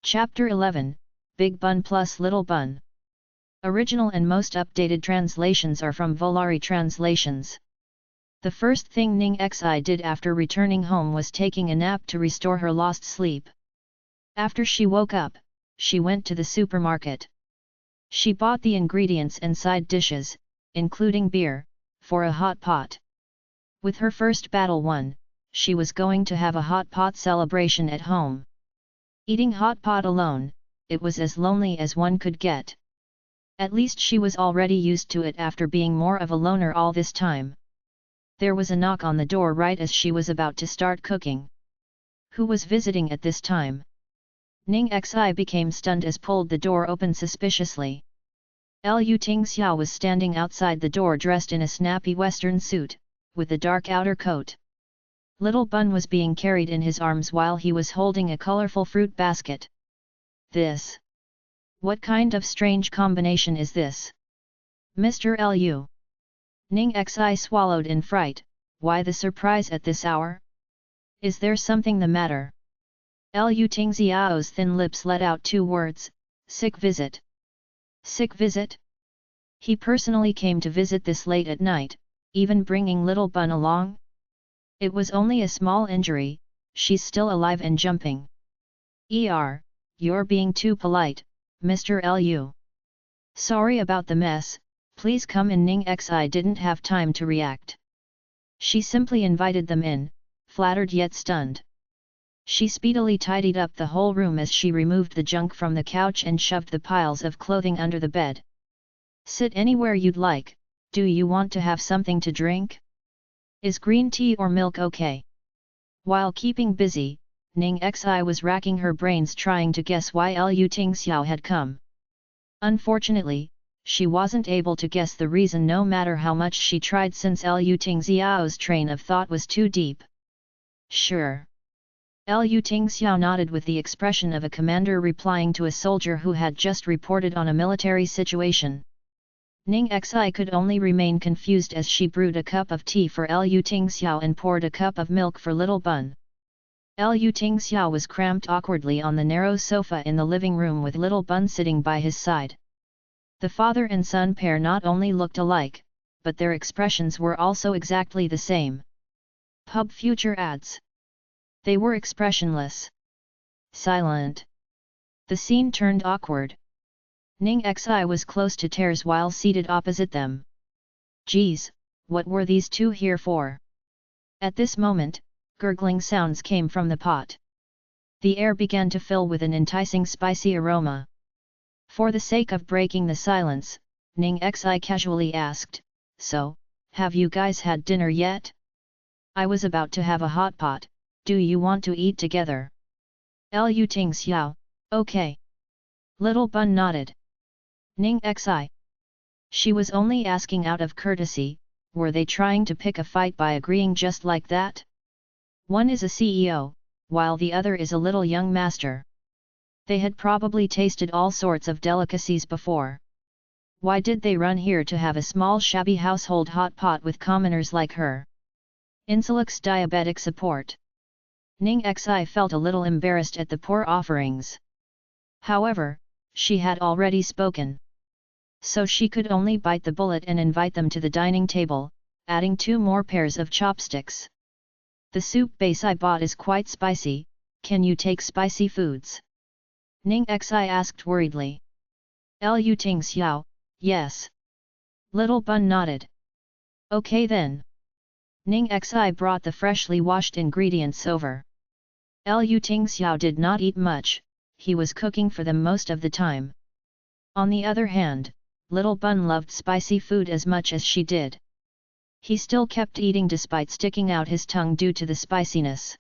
Chapter 11, Big Bun plus Little Bun. Original and most updated translations are from Volari Translations. The first thing Ning Xi did after returning home was taking a nap to restore her lost sleep. After she woke up, she went to the supermarket. She bought the ingredients and side dishes, including beer, for a hot pot. With her first battle won, she was going to have a hot pot celebration at home. Eating hot pot alone, it was as lonely as one could get. At least she was already used to it after being more of a loner all this time. There was a knock on the door right as she was about to start cooking. Who was visiting at this time? Ning Xi became stunned as pulled the door open suspiciously. Lu Tingxiao was standing outside the door dressed in a snappy western suit, with a dark outer coat. Little Bun was being carried in his arms while he was holding a colorful fruit basket. This? What kind of strange combination is this? Mr. Lu. Ning Xi swallowed in fright. Why the surprise at this hour? Is there something the matter? Lu Tingxiao's thin lips let out two words, sick visit. Sick visit? He personally came to visit this late at night, even bringing Little Bun along? It was only a small injury, she's still alive and jumping. You're being too polite, Mr. Lu. Sorry about the mess, please come in. Ning Xi didn't have time to react. She simply invited them in, flattered yet stunned. She speedily tidied up the whole room as she removed the junk from the couch and shoved the piles of clothing under the bed. Sit anywhere you'd like. Do you want to have something to drink? Is green tea or milk okay? While keeping busy, Ning Xi was racking her brains trying to guess why Lu Tingxiao had come. Unfortunately, she wasn't able to guess the reason no matter how much she tried since Lu Tingxiao's train of thought was too deep. Sure. Lu Tingxiao nodded with the expression of a commander replying to a soldier who had just reported on a military situation. Ning Xi could only remain confused as she brewed a cup of tea for Lu Tingxiao and poured a cup of milk for Little Bun. Lu Tingxiao was cramped awkwardly on the narrow sofa in the living room with Little Bun sitting by his side. The father and son pair not only looked alike, but their expressions were also exactly the same. Pub future ads. They were expressionless. Silent. The scene turned awkward. Ning Xi was close to tears while seated opposite them. Geez, what were these two here for? At this moment, gurgling sounds came from the pot. The air began to fill with an enticing spicy aroma. For the sake of breaking the silence, Ning Xi casually asked, "So, have you guys had dinner yet? I was about to have a hot pot, do you want to eat together?" Lu Tingxiao, okay. Little Bun nodded. Ning Xi. She was only asking out of courtesy, were they trying to pick a fight by agreeing just like that? One is a CEO, while the other is a little young master. They had probably tasted all sorts of delicacies before. Why did they run here to have a small shabby household hot pot with commoners like her? Insulux diabetic support. Ning Xi felt a little embarrassed at the poor offerings. However, she had already spoken. So she could only bite the bullet and invite them to the dining table, adding 2 more pairs of chopsticks. The soup base I bought is quite spicy, can you take spicy foods? Ning Xi asked worriedly. Lu Tingxiao, yes. Little Bun nodded. Okay then. Ning Xi brought the freshly washed ingredients over. Lu Tingxiao did not eat much, he was cooking for them most of the time. On the other hand, Little Bun loved spicy food as much as she did. He still kept eating despite sticking out his tongue due to the spiciness.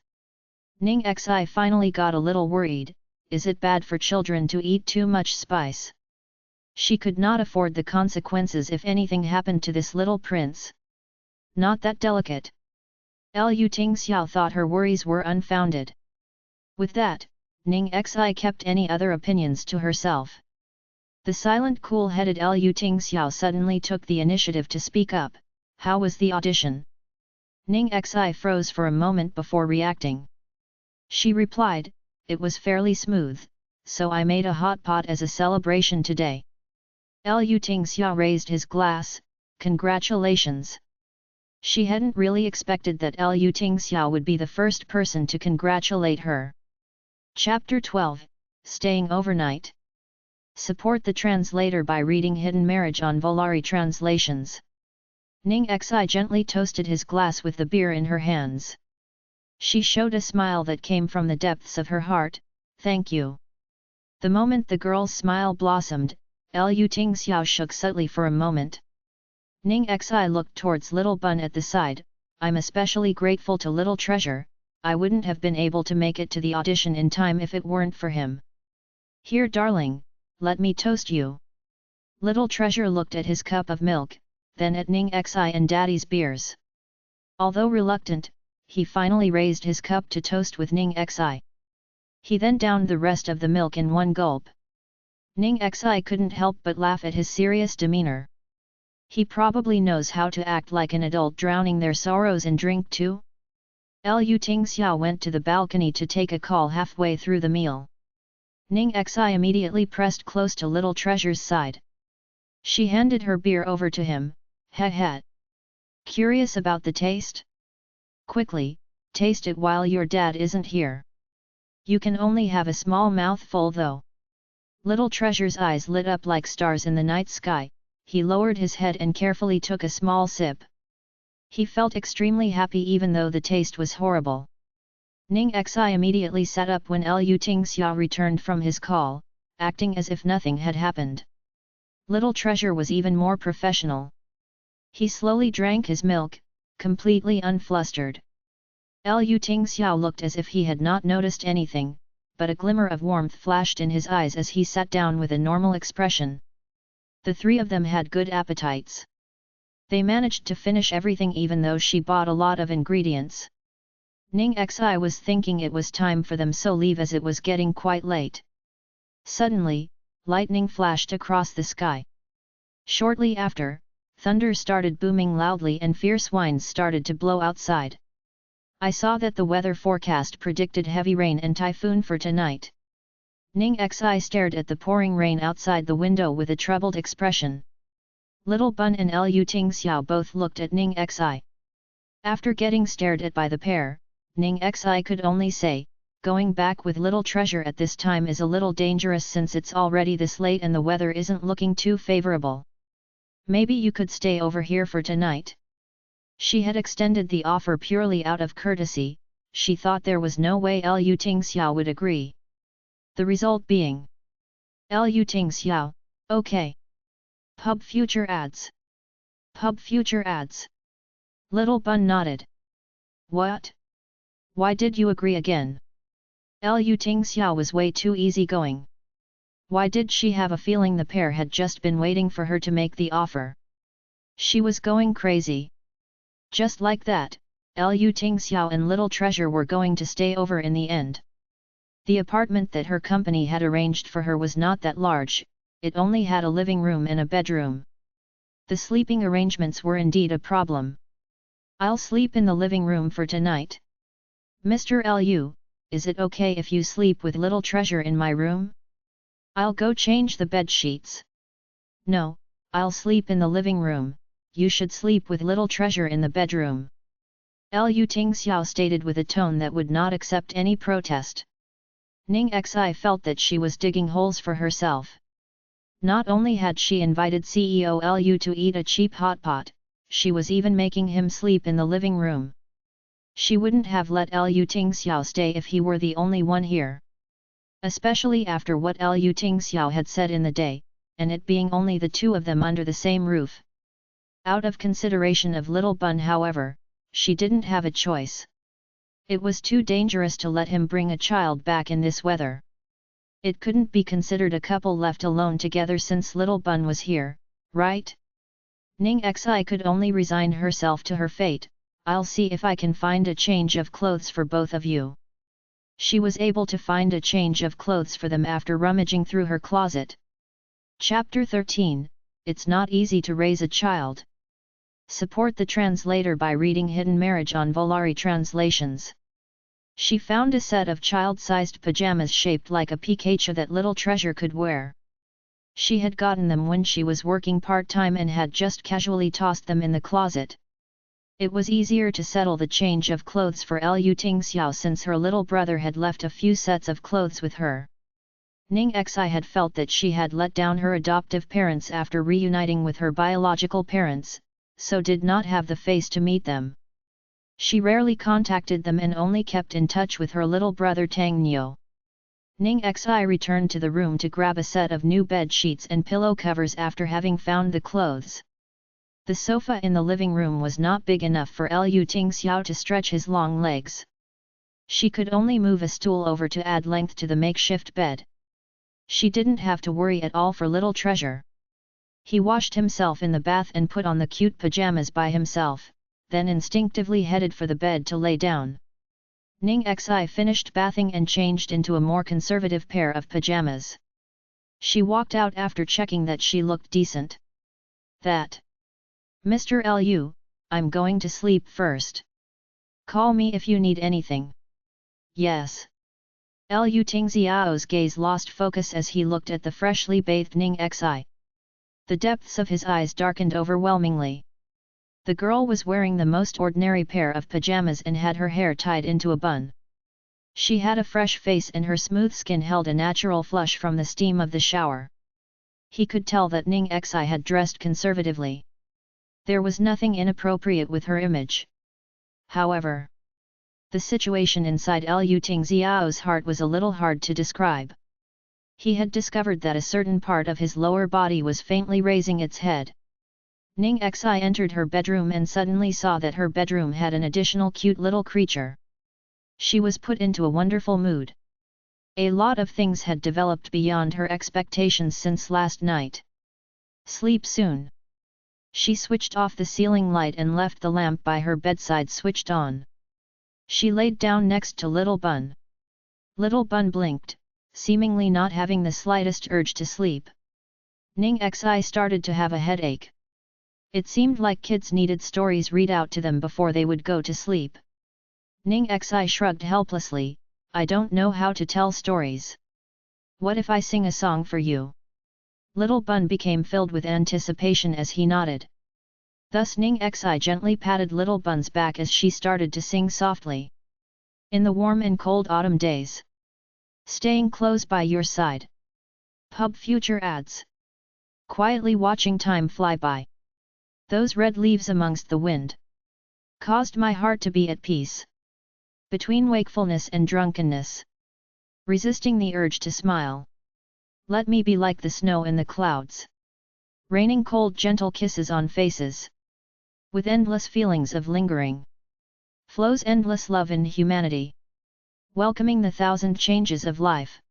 Ning Xi finally got a little worried, is it bad for children to eat too much spice? She could not afford the consequences if anything happened to this little prince. Not that delicate. Lu Tingxiao thought her worries were unfounded. With that, Ning Xi kept any other opinions to herself. The silent cool-headed Lu Tingxiao suddenly took the initiative to speak up, how was the audition? Ning Xi froze for a moment before reacting. She replied, it was fairly smooth, so I made a hot pot as a celebration today. Lu Tingxia raised his glass, congratulations. She hadn't really expected that Lu Tingxia would be the first person to congratulate her. Chapter 12, Staying Overnight. Support the translator by reading Hidden Marriage on Volari Translations. Ning Xi gently toasted his glass with the beer in her hands. She showed a smile that came from the depths of her heart. Thank you. The moment the girl's smile blossomed, Lu Tingxiao shook subtly for a moment. Ning Xi looked towards Little Bun at the side. I'm especially grateful to Little Treasure. I wouldn't have been able to make it to the audition in time if it weren't for him. Here darling, let me toast you. Little Treasure looked at his cup of milk, then at Ning Xi and Daddy's beers. Although reluctant, he finally raised his cup to toast with Ning Xi. He then downed the rest of the milk in one gulp. Ning Xi couldn't help but laugh at his serious demeanor. He probably knows how to act like an adult drowning their sorrows in drink too. Lu Tingxiao went to the balcony to take a call halfway through the meal. Ning Xi immediately pressed close to Little Treasure's side. She handed her beer over to him. Heh. Curious about the taste? Quickly, taste it while your dad isn't here. You can only have a small mouthful though. Little Treasure's eyes lit up like stars in the night sky. He lowered his head and carefully took a small sip. He felt extremely happy even though the taste was horrible. Ning Xi immediately sat up when Lu Tingxia returned from his call, acting as if nothing had happened. Little Treasure was even more professional. He slowly drank his milk, completely unflustered. Lu Tingxia looked as if he had not noticed anything, but a glimmer of warmth flashed in his eyes as he sat down with a normal expression. The three of them had good appetites. They managed to finish everything even though she bought a lot of ingredients. Ning Xi was thinking it was time for them so leave as it was getting quite late. Suddenly, lightning flashed across the sky. Shortly after, thunder started booming loudly and fierce winds started to blow outside. I saw that the weather forecast predicted heavy rain and typhoon for tonight. Ning Xi stared at the pouring rain outside the window with a troubled expression. Little Bun and Lu Tingxiao both looked at Ning Xi. After getting stared at by the pair, Ning Xi could only say, going back with Little Treasure at this time is a little dangerous since it's already this late and the weather isn't looking too favorable. Maybe you could stay over here for tonight. She had extended the offer purely out of courtesy. She thought there was no way Lu Tingxiao would agree. The result being, Lu Tingxiao, okay. Pub future ads. Pub future ads. Little Bun nodded. What? Why did you agree again? Lu Tingxiao was way too easygoing. Why did she have a feeling the pair had just been waiting for her to make the offer? She was going crazy. Just like that, Lu Tingxiao and Little Treasure were going to stay over in the end. The apartment that her company had arranged for her was not that large, it only had a living room and a bedroom. The sleeping arrangements were indeed a problem. I'll sleep in the living room for tonight. Mr. Lu, is it okay if you sleep with Little Treasure in my room? I'll go change the bed sheets. No, I'll sleep in the living room, you should sleep with Little Treasure in the bedroom. Lu Tingxiao stated with a tone that would not accept any protest. Ning Xi felt that she was digging holes for herself. Not only had she invited CEO Lu to eat a cheap hot pot, she was even making him sleep in the living room. She wouldn't have let Lu Tingxiao stay if he were the only one here. Especially after what Lu Tingxiao had said in the day, and it being only the two of them under the same roof. Out of consideration of Little Bun however, she didn't have a choice. It was too dangerous to let him bring a child back in this weather. It couldn't be considered a couple left alone together since Little Bun was here, right? Ning Xi could only resign herself to her fate. I'll see if I can find a change of clothes for both of you. She was able to find a change of clothes for them after rummaging through her closet. Chapter 13, It's Not Easy to Raise a Child. Support the translator by reading Hidden Marriage on Volari Translations. She found a set of child-sized pajamas shaped like a Pikachu that little treasure could wear. She had gotten them when she was working part-time and had just casually tossed them in the closet. It was easier to settle the change of clothes for Liu Tingxiao since her little brother had left a few sets of clothes with her. Ning Xi had felt that she had let down her adoptive parents after reuniting with her biological parents, so did not have the face to meet them. She rarely contacted them and only kept in touch with her little brother Tang Niu. Ning Xi returned to the room to grab a set of new bed sheets and pillow covers after having found the clothes. The sofa in the living room was not big enough for Liu Tingxiao to stretch his long legs. She could only move a stool over to add length to the makeshift bed. She didn't have to worry at all for little treasure. He washed himself in the bath and put on the cute pajamas by himself, then instinctively headed for the bed to lay down. Ning Xi finished bathing and changed into a more conservative pair of pajamas. She walked out after checking that she looked decent. That. Mr. Liu, I'm going to sleep first. Call me if you need anything. Yes. Liu Tingxiao's gaze lost focus as he looked at the freshly bathed Ning Xi. The depths of his eyes darkened overwhelmingly. The girl was wearing the most ordinary pair of pajamas and had her hair tied into a bun. She had a fresh face and her smooth skin held a natural flush from the steam of the shower. He could tell that Ning Xi had dressed conservatively. There was nothing inappropriate with her image. However, the situation inside Liu Tingxiao's heart was a little hard to describe. He had discovered that a certain part of his lower body was faintly raising its head. Ning Xi entered her bedroom and suddenly saw that her bedroom had an additional cute little creature. She was put into a wonderful mood. A lot of things had developed beyond her expectations since last night. Sleep soon. She switched off the ceiling light and left the lamp by her bedside switched on. She laid down next to Little Bun. Little Bun blinked, seemingly not having the slightest urge to sleep. Ning Xi started to have a headache. It seemed like kids needed stories read out to them before they would go to sleep. Ning Xi shrugged helplessly, I don't know how to tell stories. What if I sing a song for you? Little Bun became filled with anticipation as he nodded. Thus Ning Xi gently patted Little Bun's back as she started to sing softly. In the warm and cold autumn days. Staying close by your side. Pub Future ads. Quietly watching time fly by. Those red leaves amongst the wind. Caused my heart to be at peace. Between wakefulness and drunkenness. Resisting the urge to smile. Let me be like the snow in the clouds. Raining cold gentle kisses on faces. With endless feelings of lingering. Flows endless love in humanity. Welcoming the thousand changes of life.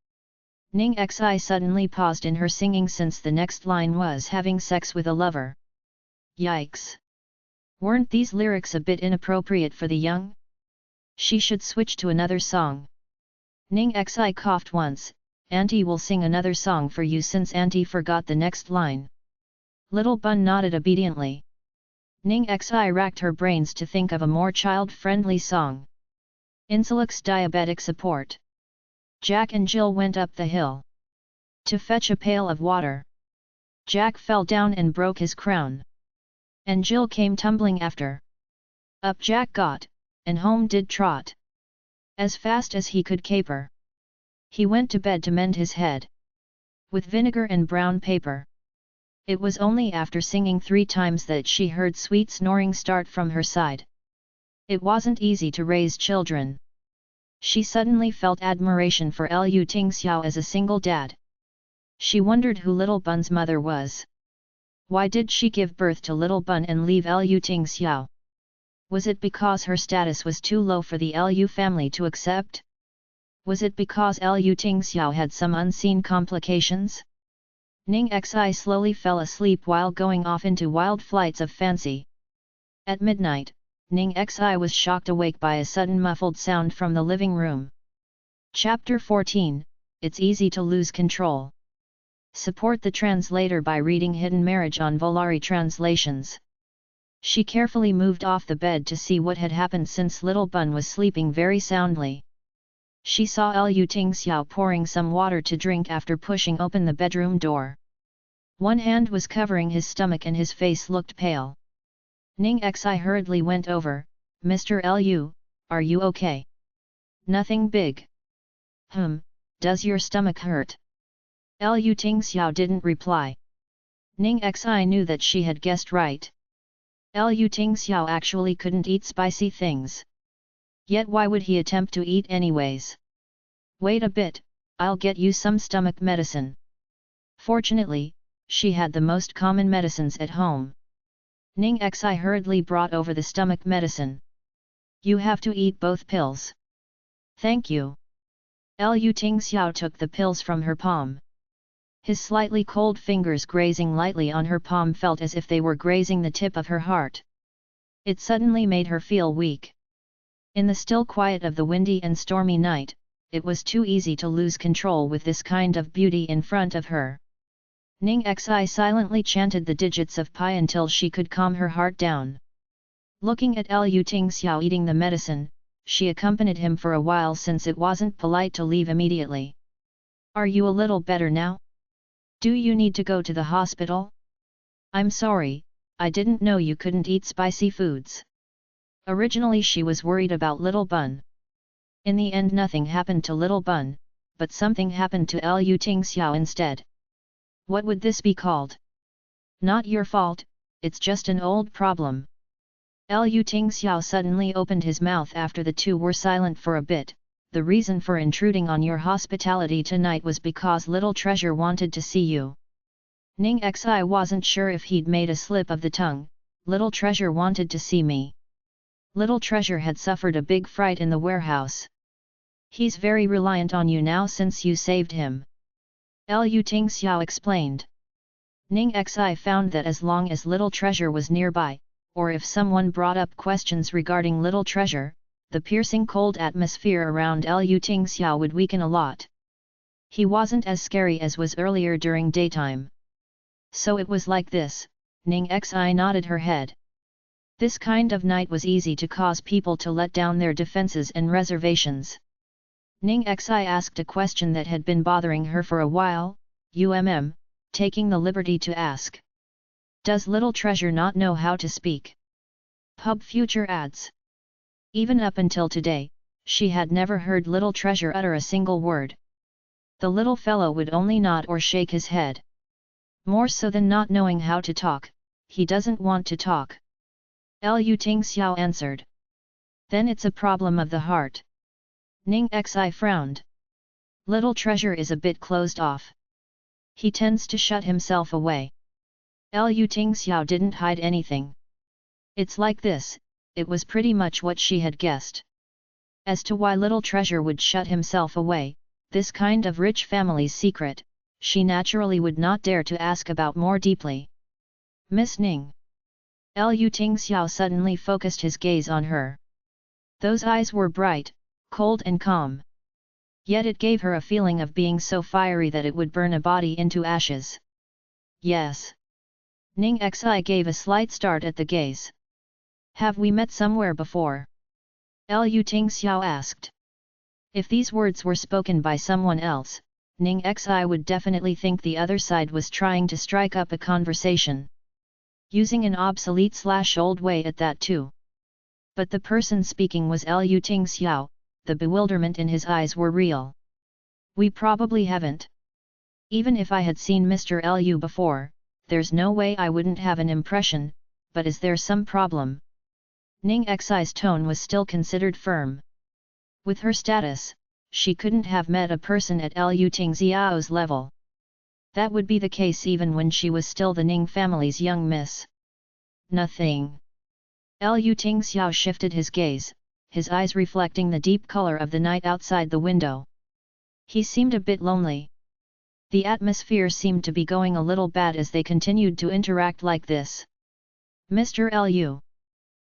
Ning Xi suddenly paused in her singing since the next line was having sex with a lover. Yikes! Weren't these lyrics a bit inappropriate for the young? She should switch to another song. Ning Xi coughed once, Auntie will sing another song for you since Auntie forgot the next line. Little Bun nodded obediently. Ning Xi racked her brains to think of a more child-friendly song. Insulux diabetic support. Jack and Jill went up the hill. To fetch a pail of water. Jack fell down and broke his crown. And Jill came tumbling after. Up Jack got, and home did trot. As fast as he could caper. He went to bed to mend his head. With vinegar and brown paper. It was only after singing 3 times that she heard sweet snoring start from her side. It wasn't easy to raise children. She suddenly felt admiration for Liu Tingxiao as a single dad. She wondered who Little Bun's mother was. Why did she give birth to Little Bun and leave Liu Tingxiao? Was it because her status was too low for the Liu family to accept? Was it because Liu Tingxiao had some unseen complications? Ning Xi slowly fell asleep while going off into wild flights of fancy. At midnight, Ning Xi was shocked awake by a sudden muffled sound from the living room. Chapter 14, It's Easy to Lose Control. Support the translator by reading Hidden Marriage on Volari Translations. She carefully moved off the bed to see what had happened since Little Bun was sleeping very soundly. She saw Liu Tingxiao pouring some water to drink after pushing open the bedroom door. One hand was covering his stomach and his face looked pale. Ning Xi hurriedly went over. Mr. Liu, are you okay? Nothing big. Does your stomach hurt? Liu Tingxiao didn't reply. Ning Xi knew that she had guessed right. Liu Tingxiao actually couldn't eat spicy things. Yet why would he attempt to eat anyways? Wait a bit, I'll get you some stomach medicine. Fortunately, she had the most common medicines at home. Ning Xi hurriedly brought over the stomach medicine. You have to eat both pills. Thank you. Liu Tingxiao took the pills from her palm. His slightly cold fingers grazing lightly on her palm felt as if they were grazing the tip of her heart. It suddenly made her feel weak. In the still quiet of the windy and stormy night, it was too easy to lose control with this kind of beauty in front of her. Ning Xi silently chanted the digits of pi until she could calm her heart down. Looking at Liu Tingxiao eating the medicine, she accompanied him for a while since it wasn't polite to leave immediately. Are you a little better now? Do you need to go to the hospital? I'm sorry, I didn't know you couldn't eat spicy foods. Originally she was worried about Little Bun. In the end nothing happened to Little Bun, but something happened to Liu Tingxiao instead. What would this be called? Not your fault, it's just an old problem. Liu Tingxiao suddenly opened his mouth after the two were silent for a bit. The reason for intruding on your hospitality tonight was because Little Treasure wanted to see you. Ning Xi wasn't sure if he'd made a slip of the tongue. Little Treasure wanted to see me. Little Treasure had suffered a big fright in the warehouse. He's very reliant on you now since you saved him. Liu Tingxiao explained. Ning Xi found that as long as Little Treasure was nearby, or if someone brought up questions regarding Little Treasure, the piercing cold atmosphere around Liu Tingxiao would weaken a lot. He wasn't as scary as was earlier during daytime. So it was like this. Ning Xi nodded her head. This kind of night was easy to cause people to let down their defenses and reservations. Ning Xi asked a question that had been bothering her for a while, taking the liberty to ask. Does Little Treasure not know how to speak? Pub Future ads. Even up until today, she had never heard Little Treasure utter a single word. The little fellow would only nod or shake his head. More so than not knowing how to talk, he doesn't want to talk. Liu Tingxiao answered. Then it's a problem of the heart. Ning Xi frowned. Little Treasure is a bit closed off. He tends to shut himself away. Liu Tingxiao didn't hide anything. It's like this, it was pretty much what she had guessed. As to why Little Treasure would shut himself away, this kind of rich family's secret, she naturally would not dare to ask about more deeply. Miss Ning. Liu Tingxiao suddenly focused his gaze on her. Those eyes were bright, cold and calm. Yet it gave her a feeling of being so fiery that it would burn a body into ashes. Yes. Ning Xi gave a slight start at the gaze. Have we met somewhere before? Liu Tingxiao asked. If these words were spoken by someone else, Ning Xi would definitely think the other side was trying to strike up a conversation. Using an obsolete/old way at that too. But the person speaking was Liu Tingxiao, the bewilderment in his eyes were real. We probably haven't. Even if I had seen Mr. Liu before, there's no way I wouldn't have an impression, but is there some problem? Ning Xi's tone was still considered firm. With her status, she couldn't have met a person at Liu Tingxiao's level. That would be the case even when she was still the Ning family's young miss. Nothing. Liu Tingxiao shifted his gaze, his eyes reflecting the deep color of the night outside the window. He seemed a bit lonely. The atmosphere seemed to be going a little bad as they continued to interact like this. Mr. Liu.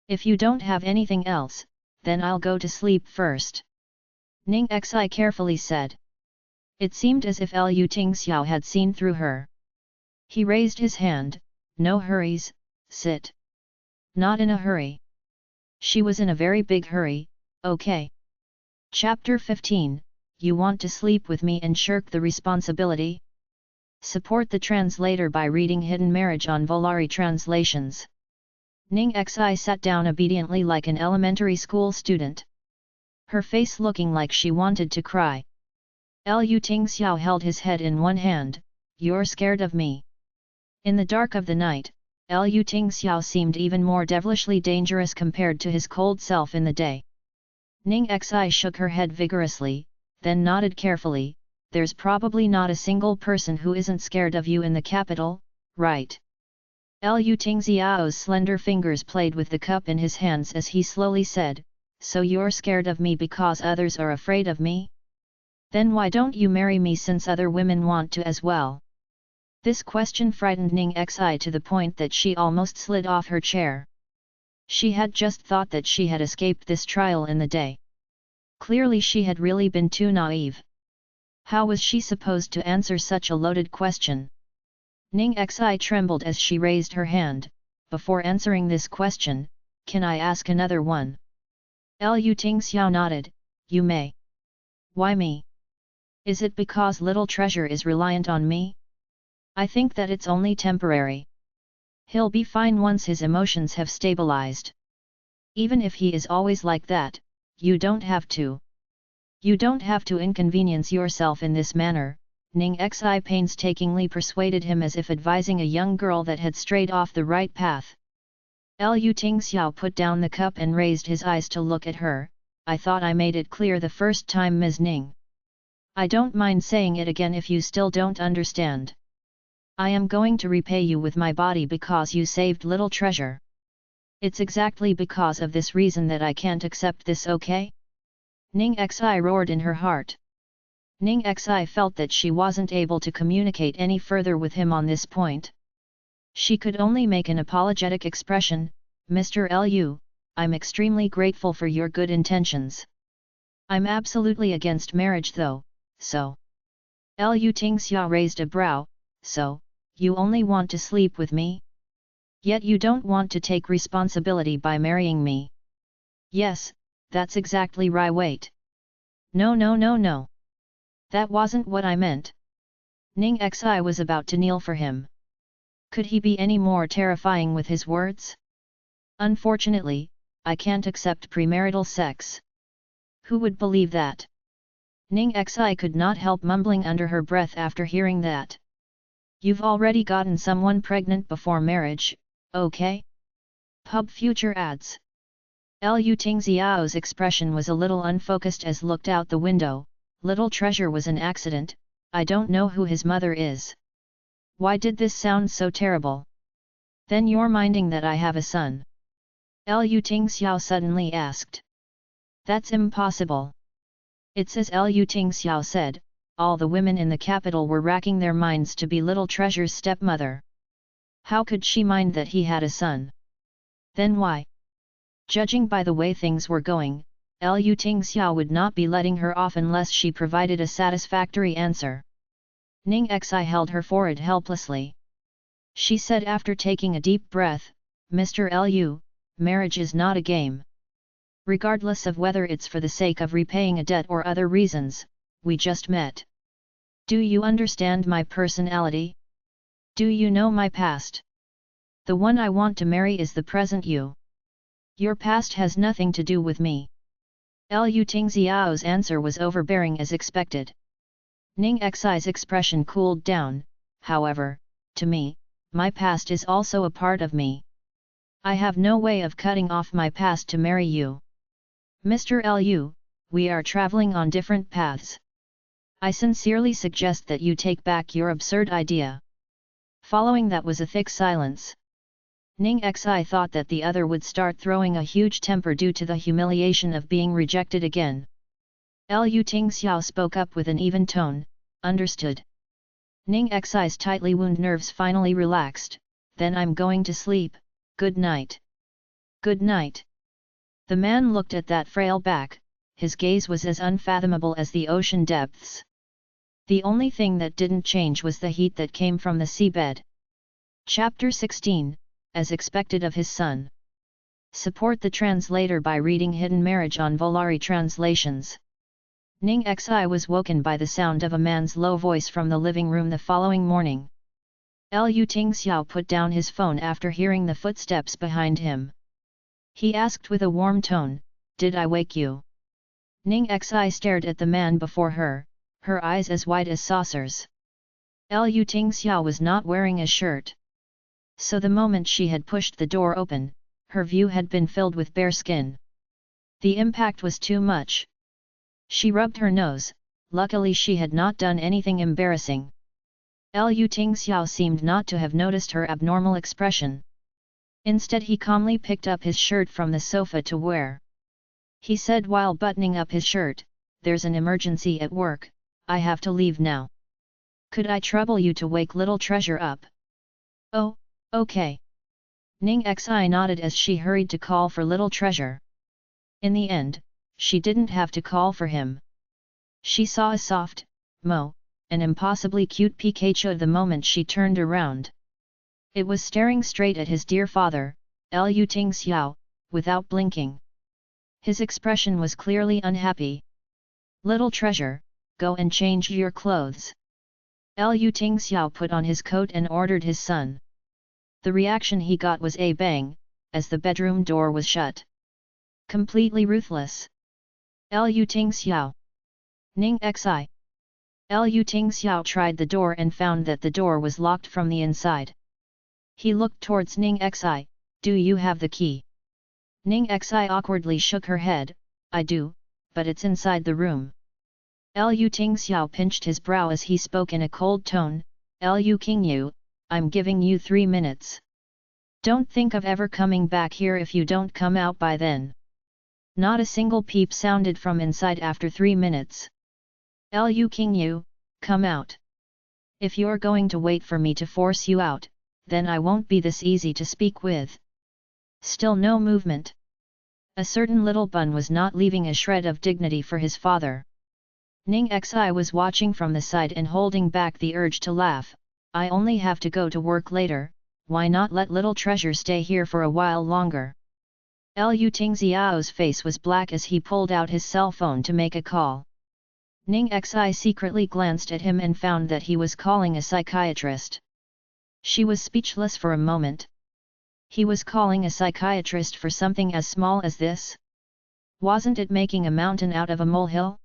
If you don't have anything else, then I'll go to sleep first. Ning Xi carefully said. It seemed as if Liu Tingxiao had seen through her. He raised his hand. No hurries, sit. Not in a hurry. She was in a very big hurry, okay. Chapter 15, You want to sleep with me and shirk the responsibility? Support the translator by reading Hidden Marriage on Volari Translations. Ning Xi sat down obediently like an elementary school student. Her face looking like she wanted to cry. Lu Tingxiao held his head in one hand. You're scared of me. In the dark of the night, Lu Tingxiao seemed even more devilishly dangerous compared to his cold self in the day. Ning Xi shook her head vigorously, then nodded carefully. There's probably not a single person who isn't scared of you in the capital, right? Lu Tingxiao's slender fingers played with the cup in his hands as he slowly said, So you're scared of me because others are afraid of me? Then why don't you marry me since other women want to as well? This question frightened Ning Xi to the point that she almost slid off her chair. She had just thought that she had escaped this trial in the day. Clearly she had really been too naive. How was she supposed to answer such a loaded question? Ning Xi trembled as she raised her hand. Before answering this question, can I ask another one? Lu Tingxiao nodded, You may. Why me? Is it because little treasure is reliant on me? I think that it's only temporary. He'll be fine once his emotions have stabilized. Even if he is always like that, you don't have to. You don't have to inconvenience yourself in this manner, Ning Xi painstakingly persuaded him as if advising a young girl that had strayed off the right path. Lu Tingxiao put down the cup and raised his eyes to look at her. I thought I made it clear the first time, Ms. Ning. I don't mind saying it again if you still don't understand. I am going to repay you with my body because you saved little treasure. It's exactly because of this reason that I can't accept this, okay? Ning Xi roared in her heart. Ning Xi felt that she wasn't able to communicate any further with him on this point. She could only make an apologetic expression, Mr. Lu, I'm extremely grateful for your good intentions. I'm absolutely against marriage though, so. Lu Tingxiao raised a brow, so, you only want to sleep with me? Yet you don't want to take responsibility by marrying me. Yes, that's exactly right. Wait. No. That wasn't what I meant. Ning Xi was about to kneel for him. Could he be any more terrifying with his words? Unfortunately, I can't accept premarital sex. Who would believe that? Ning Xi could not help mumbling under her breath after hearing that. You've already gotten someone pregnant before marriage, okay? Pub Future ads. Lu Tingxiao's expression was a little unfocused as looked out the window. Little treasure was an accident, I don't know who his mother is. Why did this sound so terrible? Then you're minding that I have a son? Lu Tingxiao suddenly asked. That's impossible. It's as Lu Tingxiao said, all the women in the capital were racking their minds to be Little Treasure's stepmother. How could she mind that he had a son? Then why? Judging by the way things were going, Lu Tingxiao would not be letting her off unless she provided a satisfactory answer. Ning Xi held her forehead helplessly. She said after taking a deep breath, Mr. Lu, marriage is not a game. Regardless of whether it's for the sake of repaying a debt or other reasons, we just met. Do you understand my personality? Do you know my past? The one I want to marry is the present you. Your past has nothing to do with me. Lu Tingxiao's answer was overbearing as expected. Ning Xi's expression cooled down, however, to me, my past is also a part of me. I have no way of cutting off my past to marry you. Mr. Lu, we are traveling on different paths. I sincerely suggest that you take back your absurd idea. Following that was a thick silence. Ning Xi thought that the other would start throwing a huge temper due to the humiliation of being rejected again. Lu Tingxiao spoke up with an even tone, understood. Ning Xi's tightly wound nerves finally relaxed, then I'm going to sleep, good night. Good night. The man looked at that frail back, his gaze was as unfathomable as the ocean depths. The only thing that didn't change was the heat that came from the seabed. Chapter 16, As expected of his son. Support the translator by reading Hidden Marriage on Volari Translations. Ning Xi was woken by the sound of a man's low voice from the living room the following morning. Lu Tingxiao put down his phone after hearing the footsteps behind him. He asked with a warm tone, "Did I wake you?" Ning Xi stared at the man before her, her eyes as wide as saucers. Lu Tingxiao was not wearing a shirt. So the moment she had pushed the door open, her view had been filled with bare skin. The impact was too much. She rubbed her nose, luckily she had not done anything embarrassing. Lu Tingxiao seemed not to have noticed her abnormal expression. Instead he calmly picked up his shirt from the sofa to wear. He said while buttoning up his shirt, "There's an emergency at work, I have to leave now. Could I trouble you to wake little treasure up?" "Oh, okay." Ning Xi nodded as she hurried to call for little treasure. In the end, she didn't have to call for him. She saw a soft, an impossibly cute Pikachu the moment she turned around. It was staring straight at his dear father, Lu Tingxiao, without blinking. His expression was clearly unhappy. "Little treasure, go and change your clothes." Lu Tingxiao put on his coat and ordered his son. The reaction he got was a bang, as the bedroom door was shut. Completely ruthless. Lu Tingxiao. Ning Xi. Lu Tingxiao tried the door and found that the door was locked from the inside. He looked towards Ning Xi, "Do you have the key?" Ning Xi awkwardly shook her head, "I do, but it's inside the room." Lu Tingxiao pinched his brow as he spoke in a cold tone, "Lu Qingyu, I'm giving you 3 minutes. Don't think of ever coming back here if you don't come out by then." Not a single peep sounded from inside after 3 minutes. "Lu Qingyu, come out. If you're going to wait for me to force you out, then I won't be this easy to speak with." Still no movement. A certain little bun was not leaving a shred of dignity for his father. Ning Xi was watching from the side and holding back the urge to laugh. "I only have to go to work later, why not let little treasure stay here for a while longer?" Lu Tingxiao's face was black as he pulled out his cell phone to make a call. Ning Xi secretly glanced at him and found that he was calling a psychiatrist. She was speechless for a moment. He was calling a psychiatrist for something as small as this? Wasn't it making a mountain out of a molehill?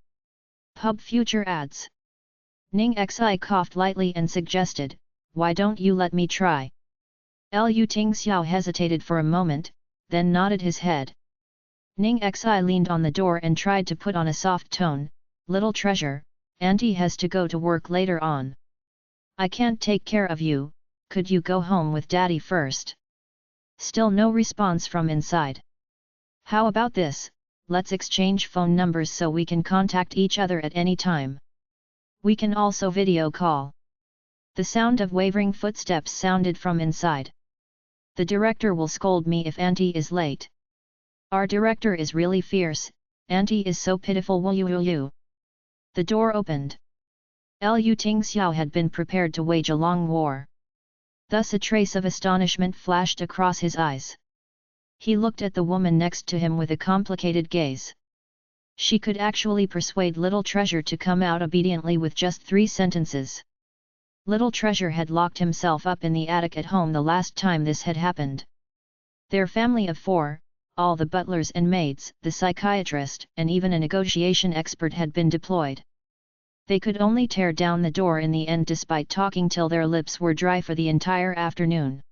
Pub future ads. Ning Xi coughed lightly and suggested, "Why don't you let me try?" Lu Tingxiao hesitated for a moment, then nodded his head. Ning Xi leaned on the door and tried to put on a soft tone, "Little treasure, Auntie has to go to work later on. I can't take care of you, could you go home with Daddy first?" Still no response from inside. "How about this, let's exchange phone numbers so we can contact each other at any time. We can also video call." The sound of wavering footsteps sounded from inside. "The director will scold me if Auntie is late. Our director is really fierce, Auntie is so pitiful." Woo. The door opened. Lu Tingxiao had been prepared to wage a long war. Thus a trace of astonishment flashed across his eyes. He looked at the woman next to him with a complicated gaze. She could actually persuade Little Treasure to come out obediently with just 3 sentences. Little Treasure had locked himself up in the attic at home the last time this had happened. Their family of 4, all the butlers and maids, the psychiatrist, and even a negotiation expert had been deployed. They could only tear down the door in the end despite talking till their lips were dry for the entire afternoon.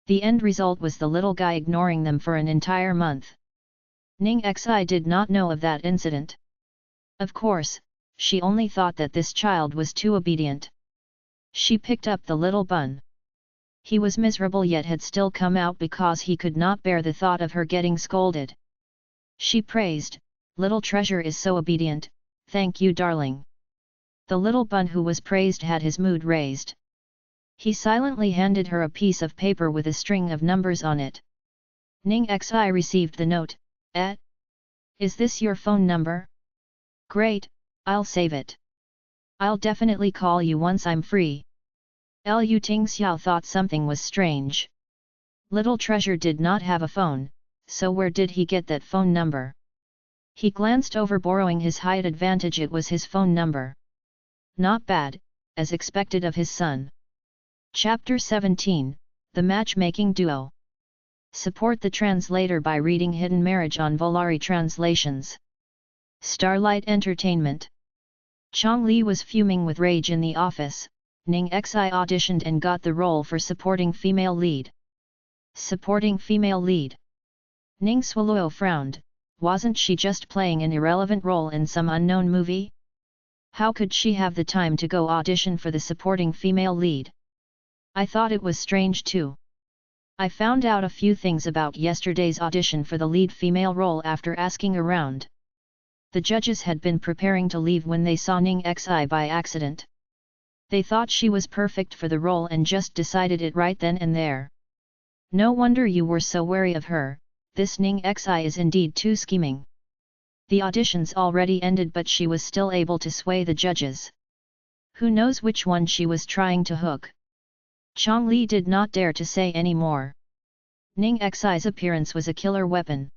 The end result was the little guy ignoring them for an entire month. Ning Xi did not know of that incident. Of course, she only thought that this child was too obedient. She picked up the little bun. He was miserable yet had still come out because he could not bear the thought of her getting scolded. She praised, "Little Treasure is so obedient, thank you darling." The little bun who was praised had his mood raised. He silently handed her a piece of paper with a string of numbers on it. Ning Xi received the note. Is this your phone number? Great, I'll save it. I'll definitely call you once I'm free." Lu Tingxiao thought something was strange. Little Treasure did not have a phone, so where did he get that phone number? He glanced over, borrowing his height advantage. It was his phone number. Not bad, as expected of his son. Chapter 17, The Matchmaking Duo. Support the translator by reading Hidden Marriage on Volari Translations. Starlight Entertainment. Chong Li was fuming with rage in the office. Ning Xi auditioned and got the role for supporting female lead. Supporting female lead. Ning Xueluo frowned. Wasn't she just playing an irrelevant role in some unknown movie? How could she have the time to go audition for the supporting female lead? I thought it was strange too. I found out a few things about yesterday's audition for the lead female role after asking around. The judges had been preparing to leave when they saw Ning Xi by accident. They thought she was perfect for the role and just decided it right then and there. No wonder you were so wary of her. This Ning Xi is indeed too scheming. The auditions already ended, but she was still able to sway the judges. Who knows which one she was trying to hook? Chong Li did not dare to say any more. Ning Xi's appearance was a killer weapon.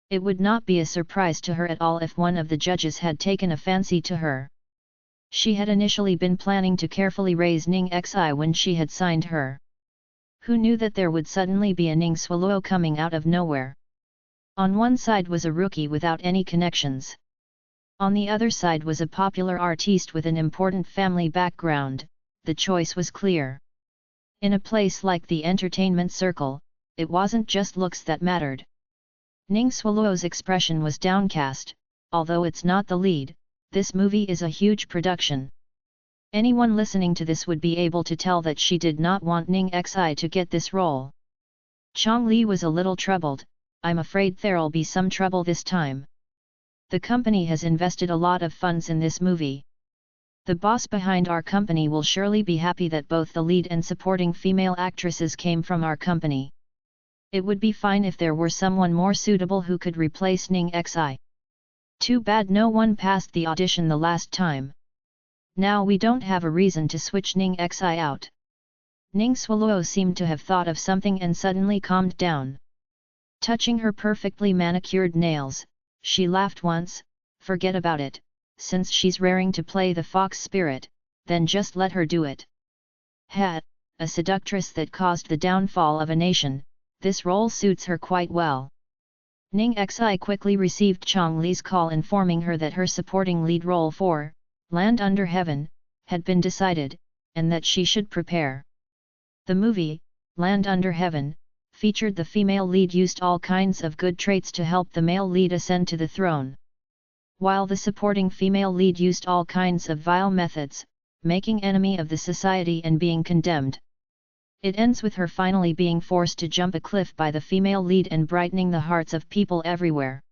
It would not be a surprise to her at all if one of the judges had taken a fancy to her. She had initially been planning to carefully raise Ning Xi when she had signed her. Who knew that there would suddenly be a Ning Xueluo coming out of nowhere? On one side was a rookie without any connections. On the other side was a popular artiste with an important family background. The choice was clear. In a place like the entertainment circle, it wasn't just looks that mattered. Ning Xueluo's expression was downcast. Although it's not the lead, this movie is a huge production. Anyone listening to this would be able to tell that she did not want Ning Xi to get this role. Chong Li was a little troubled. I'm afraid there'll be some trouble this time. The company has invested a lot of funds in this movie. The boss behind our company will surely be happy that both the lead and supporting female actresses came from our company. It would be fine if there were someone more suitable who could replace Ning Xi. Too bad no one passed the audition the last time. Now we don't have a reason to switch Ning Xi out. Ning Xueluo seemed to have thought of something and suddenly calmed down. Touching her perfectly manicured nails, she laughed once. Forget about it, since she's raring to play the fox spirit, then just let her do it. A seductress that caused the downfall of a nation, this role suits her quite well. Ning Xi quickly received Chong Li's call informing her that her supporting lead role for Land Under Heaven had been decided, and that she should prepare. The movie, Land Under Heaven, featured the female lead used all kinds of good traits to help the male lead ascend to the throne, while the supporting female lead used all kinds of vile methods, making enemy of the society and being condemned. It ends with her finally being forced to jump a cliff by the female lead and brightening the hearts of people everywhere.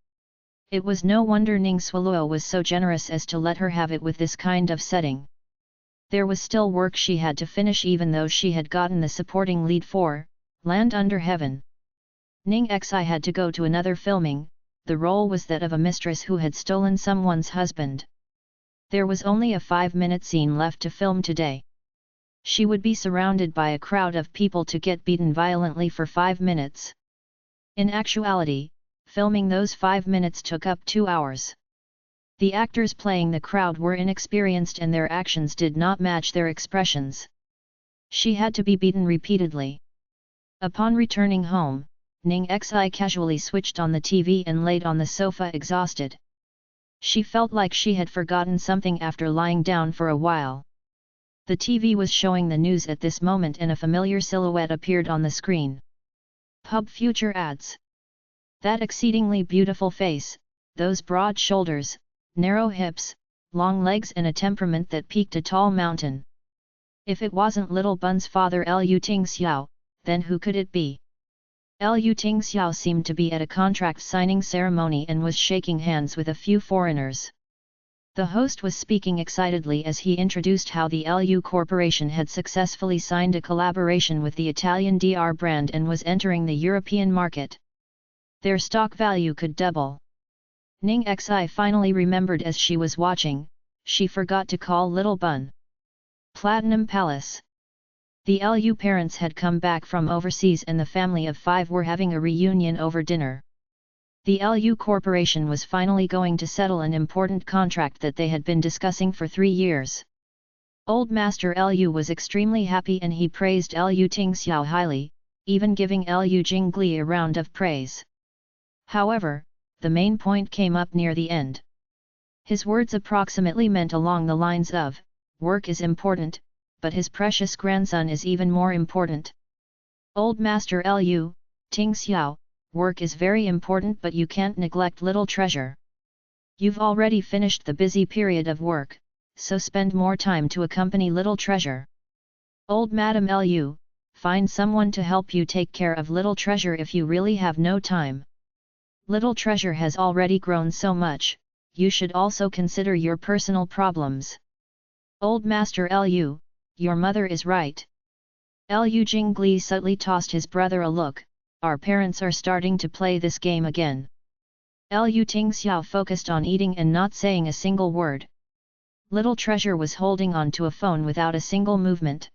It was no wonder Ning Xueluo was so generous as to let her have it with this kind of setting. There was still work she had to finish even though she had gotten the supporting lead for Land Under Heaven. Ning Xi had to go to another filming. The role was that of a mistress who had stolen someone's husband. There was only a 5-minute scene left to film today. She would be surrounded by a crowd of people to get beaten violently for 5 minutes. In actuality, filming those 5 minutes took up 2 hours. The actors playing the crowd were inexperienced and their actions did not match their expressions. She had to be beaten repeatedly. Upon returning home, Ning Xi casually switched on the TV and laid on the sofa exhausted. She felt like she had forgotten something after lying down for a while. The TV was showing the news at this moment and a familiar silhouette appeared on the screen. Pub Future ads. That exceedingly beautiful face, those broad shoulders, narrow hips, long legs and a temperament that peaked a tall mountain. If it wasn't Little Bun's father Liu Tingxiao, then who could it be? Liu Tingxiao seemed to be at a contract signing ceremony and was shaking hands with a few foreigners. The host was speaking excitedly as he introduced how the Lu Corporation had successfully signed a collaboration with the Italian DR brand and was entering the European market. Their stock value could double. Ning Xi finally remembered as she was watching, she forgot to call Little Bun Platinum Palace. The Lu parents had come back from overseas and the family of 5 were having a reunion over dinner. The LU Corporation was finally going to settle an important contract that they had been discussing for 3 years. Old Master Lu was extremely happy and he praised Lu Tingxiao highly, even giving Lu Jingli a round of praise. However, the main point came up near the end. His words approximately meant along the lines of, work is important, but his precious grandson is even more important. Old Master Lu, Tingxiao, work is very important but you can't neglect little treasure. You've already finished the busy period of work, so spend more time to accompany little treasure. Old Madam Lu, find someone to help you take care of little treasure if you really have no time. Little treasure has already grown so much, you should also consider your personal problems. Old Master Lu, your mother is right. Lu Jingli subtly tossed his brother a look, our parents are starting to play this game again. Lu Tingxiao focused on eating and not saying a single word. Little treasure was holding on to a phone without a single movement.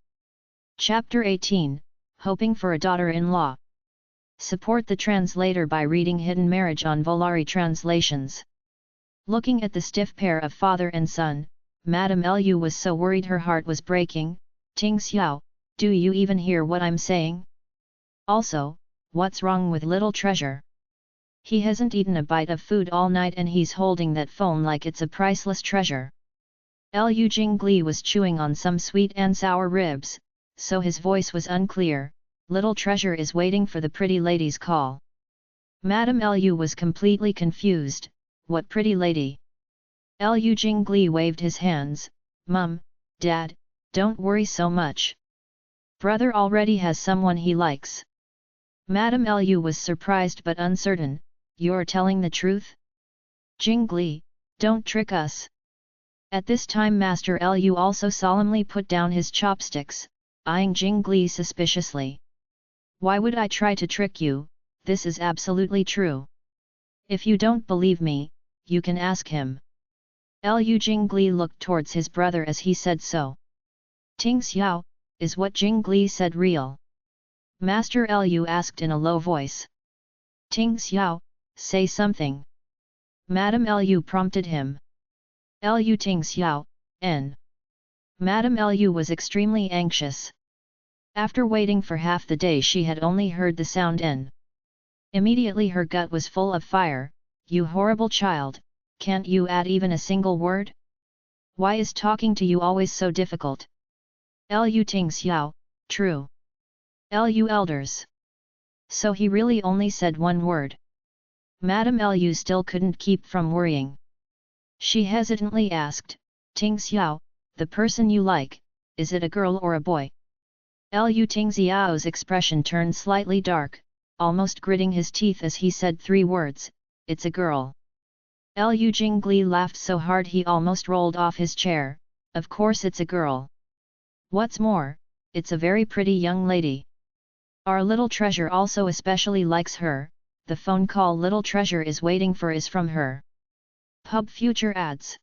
Chapter 18, Hoping for a Daughter-in-Law. Support the translator by reading Hidden Marriage on Volari Translations. Looking at the stiff pair of father and son, Madame Lu was so worried her heart was breaking. Tingxiao, do you even hear what I'm saying? Also, what's wrong with little treasure? He hasn't eaten a bite of food all night and he's holding that phone like it's a priceless treasure. Lu Jingli was chewing on some sweet and sour ribs, so his voice was unclear. Little treasure is waiting for the pretty lady's call. Madame Lu was completely confused. What pretty lady? Lu Jingli waved his hands. Mum, Dad, don't worry so much. Brother already has someone he likes. Madame Lu was surprised but uncertain. You're telling the truth? Jingli, don't trick us. At this time Master Lu also solemnly put down his chopsticks, eyeing Jingli suspiciously. Why would I try to trick you? This is absolutely true. If you don't believe me, you can ask him. Lu Jingli looked towards his brother as he said so. Tingxiao, is what Jingli said real? Master Lu asked in a low voice. Tingxiao, say something. Madame Lu prompted him. Lu Tingxiao, n. Madame Lu was extremely anxious. After waiting for half the day she had only heard the sound n. Immediately her gut was full of fire. You horrible child, can't you add even a single word? Why is talking to you always so difficult? Lu Tingxiao, true. Lu elders. So he really only said one word. Madame Lu still couldn't keep from worrying. She hesitantly asked, Tingxiao, the person you like, is it a girl or a boy? Lu Tingxiao's expression turned slightly dark, almost gritting his teeth as he said 3 words, it's a girl. Lu Jingli laughed so hard he almost rolled off his chair. Of course it's a girl. What's more, it's a very pretty young lady. Our little treasure also especially likes her. The phone call little treasure is waiting for is from her. Pub Future ads.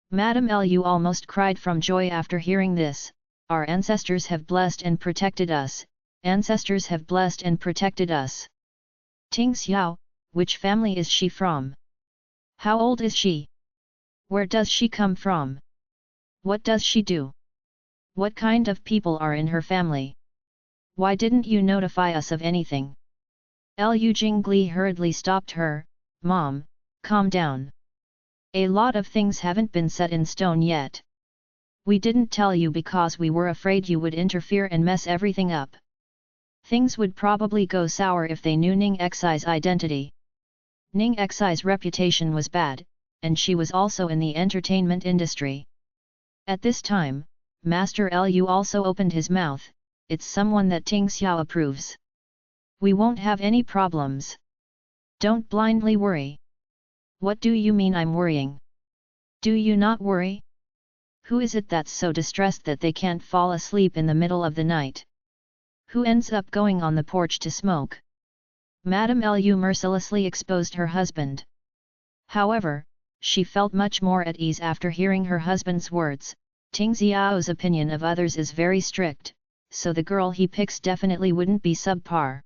Madame Lu almost cried from joy after hearing this. Our ancestors have blessed and protected us. Ancestors have blessed and protected us. Tingxiao, which family is she from? How old is she? Where does she come from? What does she do? What kind of people are in her family? Why didn't you notify us of anything? Lu Jingli hurriedly stopped her. Mom, calm down. A lot of things haven't been set in stone yet. We didn't tell you because we were afraid you would interfere and mess everything up. Things would probably go sour if they knew Ning Xi's identity. Ning Xi's reputation was bad, and she was also in the entertainment industry. At this time, Master Lu also opened his mouth. It's someone that Tingxiao approves. We won't have any problems. Don't blindly worry. What do you mean I'm worrying? Do you not worry? Who is it that's so distressed that they can't fall asleep in the middle of the night? Who ends up going on the porch to smoke? Madame Lu mercilessly exposed her husband. However, she felt much more at ease after hearing her husband's words. Tingxiao's opinion of others is very strict, so the girl he picks definitely wouldn't be subpar.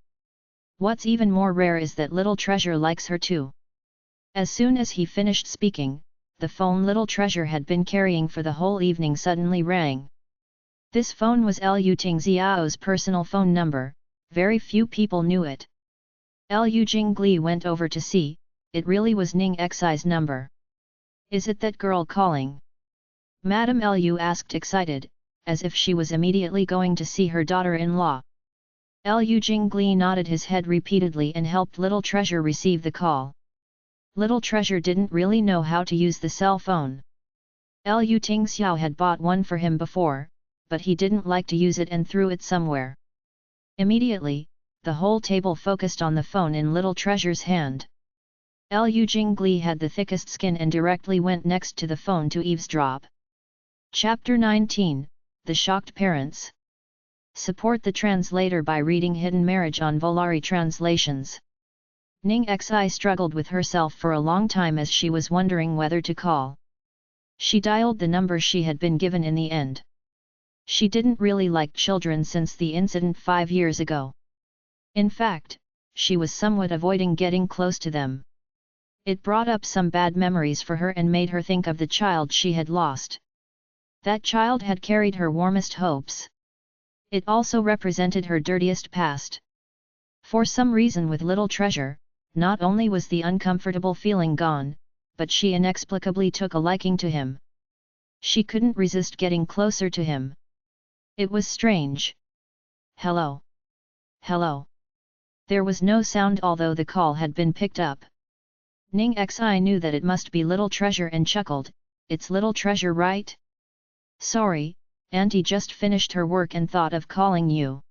What's even more rare is that little treasure likes her too. As soon as he finished speaking, the phone little treasure had been carrying for the whole evening suddenly rang. This phone was Liu Tingxiao's personal phone number, very few people knew it. Liu Jingli went over to see, it really was Ning Xi's number. Is it that girl calling? Madame Liu asked excited, as if she was immediately going to see her daughter-in-law. Liu Jingli nodded his head repeatedly and helped little treasure receive the call. Little treasure didn't really know how to use the cell phone. Liu Tingxiao had bought one for him before, but he didn't like to use it and threw it somewhere. Immediately, the whole table focused on the phone in little treasure's hand. Liu Jingli had the thickest skin and directly went next to the phone to eavesdrop. Chapter 19, The Shocked Parents. Support the translator by reading Hidden Marriage on Volari Translations. Ning Xi struggled with herself for a long time as she was wondering whether to call. She dialed the number she had been given in the end. She didn't really like children since the incident 5 years ago. In fact, she was somewhat avoiding getting close to them. It brought up some bad memories for her and made her think of the child she had lost. That child had carried her warmest hopes. It also represented her dirtiest past. For some reason with little treasure, not only was the uncomfortable feeling gone, but she inexplicably took a liking to him. She couldn't resist getting closer to him. It was strange. Hello? Hello? There was no sound although the call had been picked up. Ning Xi knew that it must be little treasure and chuckled, "It's little treasure, right? Sorry, Auntie just finished her work and thought of calling you."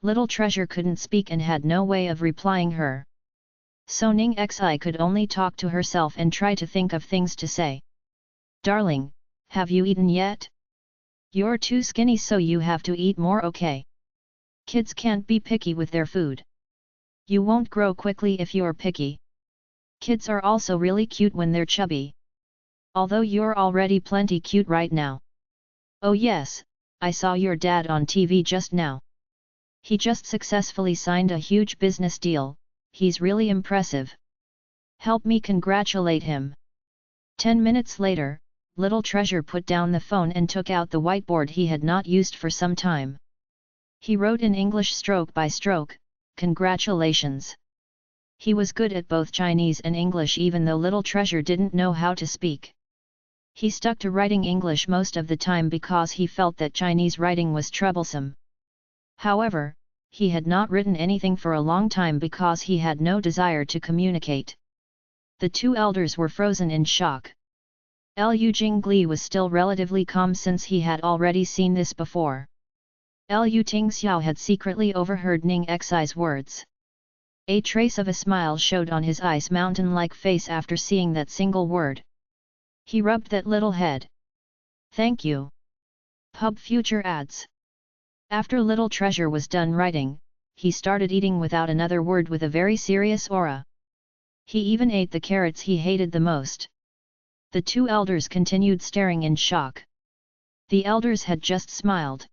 Little treasure couldn't speak and had no way of replying her. So Ning Xi could only talk to herself and try to think of things to say. "Darling, have you eaten yet? You're too skinny so you have to eat more, okay? Kids can't be picky with their food. You won't grow quickly if you're picky. Kids are also really cute when they're chubby. Although you're already plenty cute right now. Oh yes, I saw your dad on TV just now. He just successfully signed a huge business deal, he's really impressive. Help me congratulate him." 10 minutes later, little treasure put down the phone and took out the whiteboard he had not used for some time. He wrote in English stroke by stroke, "Congratulations." He was good at both Chinese and English even though little treasure didn't know how to speak. He stuck to writing English most of the time because he felt that Chinese writing was troublesome. However, he had not written anything for a long time because he had no desire to communicate. The two elders were frozen in shock. Liu Jingli was still relatively calm since he had already seen this before. Liu Tingxiao had secretly overheard Ning Xi's words. A trace of a smile showed on his ice mountain-like face after seeing that single word. He rubbed that little head. "Thank you." Pub Future Ads. After little treasure was done writing, he started eating without another word with a very serious aura. He even ate the carrots he hated the most. The two elders continued staring in shock. The elders had just smiled.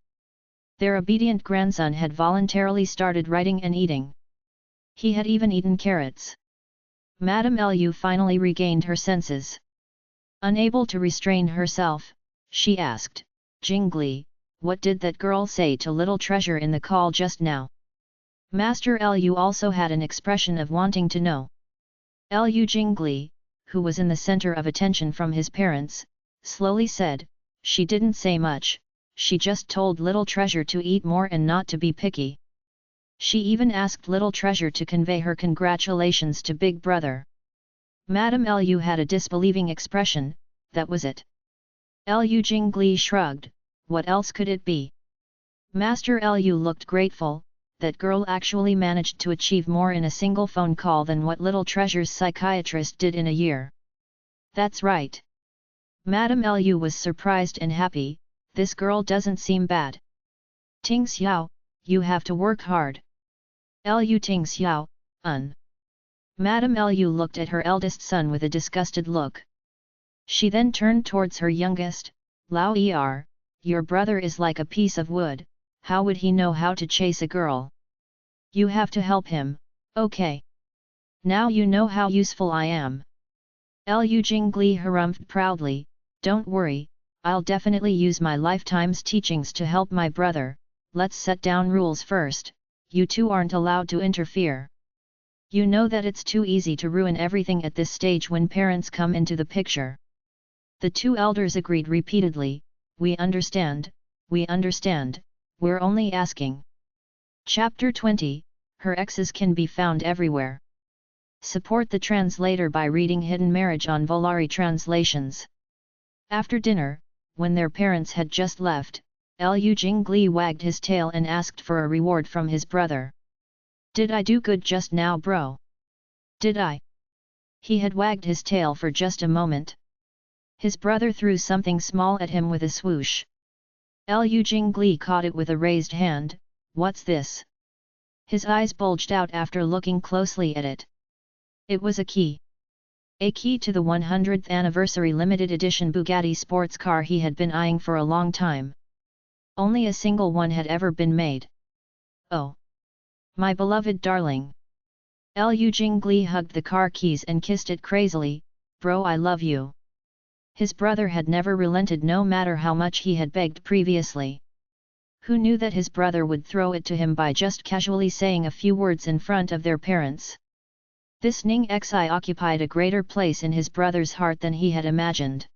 Their obedient grandson had voluntarily started writing and eating. He had even eaten carrots. Madame Liu finally regained her senses. Unable to restrain herself, she asked, "Jingli, what did that girl say to little treasure in the call just now?" Master Liu also had an expression of wanting to know. Liu Jingli, who was in the center of attention from his parents, slowly said, "She didn't say much, she just told little treasure to eat more and not to be picky. She even asked little treasure to convey her congratulations to Big Brother." Madame Liu had a disbelieving expression, "That was it?" Liu Jingli shrugged, "What else could it be?" Master Liu looked grateful, that girl actually managed to achieve more in a single phone call than what little treasure's psychiatrist did in a year. "That's right." Madame Liu was surprised and happy, "This girl doesn't seem bad. Tingxiao, you have to work hard." Liu Tingxiao, Madame Liu looked at her eldest son with a disgusted look. She then turned towards her youngest, "Lao Er, your brother is like a piece of wood, how would he know how to chase a girl? You have to help him, Okay. Now you know how useful I am. Lu Jingli harumphed proudly, don't worry, I'll definitely use my lifetime's teachings to help my brother. Let's set down rules first, you two aren't allowed to interfere. You know that it's too easy to ruin everything at this stage when parents come into the picture. The two elders agreed repeatedly, we understand, we're only asking. Chapter 20, Her exes can be found everywhere. Support the translator by reading Hidden Marriage on Volari Translations. After dinner, when their parents had just left, Lu Jingli wagged his tail and asked for a reward from his brother. Did I do good just now, bro? Did I? He had wagged his tail for just a moment. His brother threw something small at him with a swoosh. Lu Jingli caught it with a raised hand. What's this? His eyes bulged out after looking closely at it. It was a key. A key to the 100th anniversary limited edition Bugatti sports car he had been eyeing for a long time. Only a single one had ever been made. Oh! My beloved darling! Lu Jingli hugged the car keys and kissed it crazily. Bro, I love you. His brother had never relented no matter how much he had begged previously. Who knew that his brother would throw it to him by just casually saying a few words in front of their parents? This Ning Xi occupied a greater place in his brother's heart than he had imagined.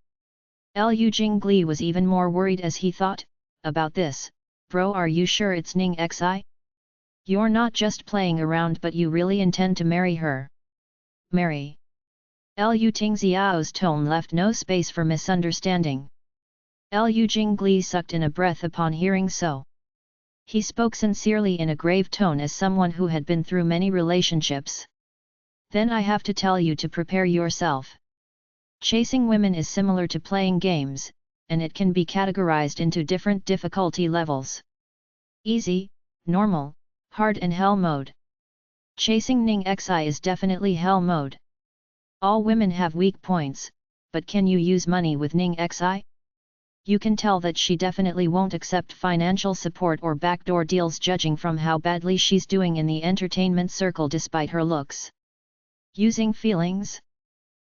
Lu Jingli was even more worried as he thought, about this, bro, are you sure it's Ning Xi? You're not just playing around but you really intend to marry her. Marry? Lu Tingxiao's tone left no space for misunderstanding. Lu Jingli sucked in a breath upon hearing so. He spoke sincerely in a grave tone as someone who had been through many relationships. Then I have to tell you to prepare yourself. Chasing women is similar to playing games, and it can be categorized into different difficulty levels. Easy, normal, hard and hell mode. Chasing Ning Xi is definitely hell mode. All women have weak points, but can you use money with Ning Xi? You can tell that she definitely won't accept financial support or backdoor deals judging from how badly she's doing in the entertainment circle despite her looks. Using feelings?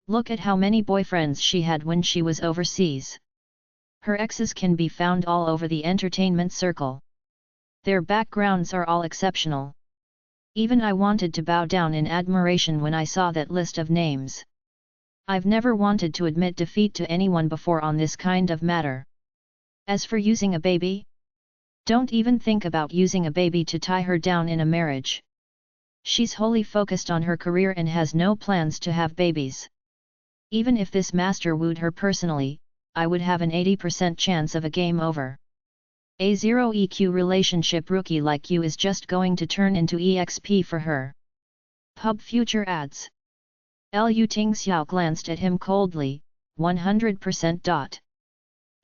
Look at how many boyfriends she had when she was overseas. Her exes can be found all over the entertainment circle. Their backgrounds are all exceptional. Even I wanted to bow down in admiration when I saw that list of names. I've never wanted to admit defeat to anyone before on this kind of matter. As for using a baby? Don't even think about using a baby to tie her down in a marriage. She's wholly focused on her career and has no plans to have babies. Even if this master wooed her personally, I would have an 80% chance of a game over. A zero EQ relationship rookie like you is just going to turn into EXP for her. Pub future ads. Lu Tingxiao glanced at him coldly, 100%.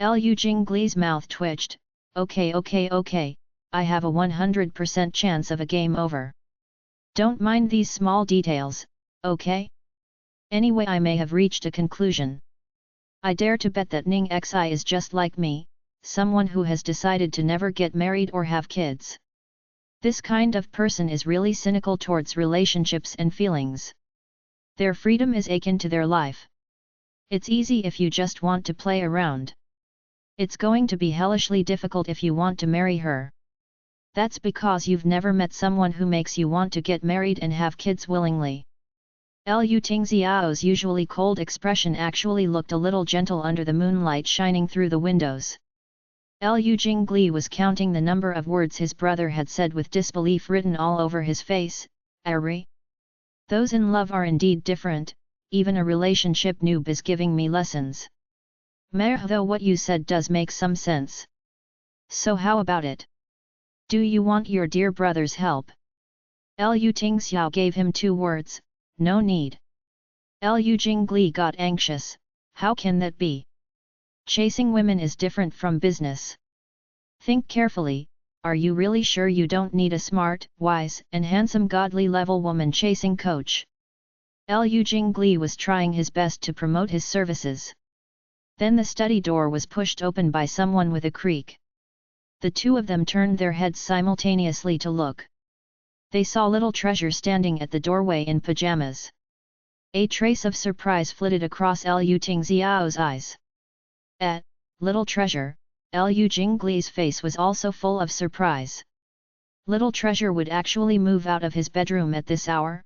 Lu Jingli's mouth twitched, okay, I have a 100% chance of a game over. Don't mind these small details, okay? Anyway, I may have reached a conclusion. I dare to bet that Ning Xi is just like me, someone who has decided to never get married or have kids. This kind of person is really cynical towards relationships and feelings. Their freedom is akin to their life. It's easy if you just want to play around. It's going to be hellishly difficult if you want to marry her. That's because you've never met someone who makes you want to get married and have kids willingly. Lu Tingxiao's usually cold expression actually looked a little gentle under the moonlight shining through the windows. Lu Jingli was counting the number of words his brother had said with disbelief written all over his face. Ari? Those in love are indeed different, even a relationship noob is giving me lessons. Meh, though what you said does make some sense. So how about it? Do you want your dear brother's help? Lu Tingxiao gave him 2 words, no need. Lu Jingli got anxious, how can that be? Chasing women is different from business. Think carefully, are you really sure you don't need a smart, wise, and handsome godly level woman chasing coach? Lu Jingli was trying his best to promote his services. Then the study door was pushed open by someone with a creak. The two of them turned their heads simultaneously to look. They saw Little Treasure standing at the doorway in pajamas. A trace of surprise flitted across Liu Tingxiao's eyes. Little Treasure, Liu Jingli's face was also full of surprise. Little Treasure would actually move out of his bedroom at this hour?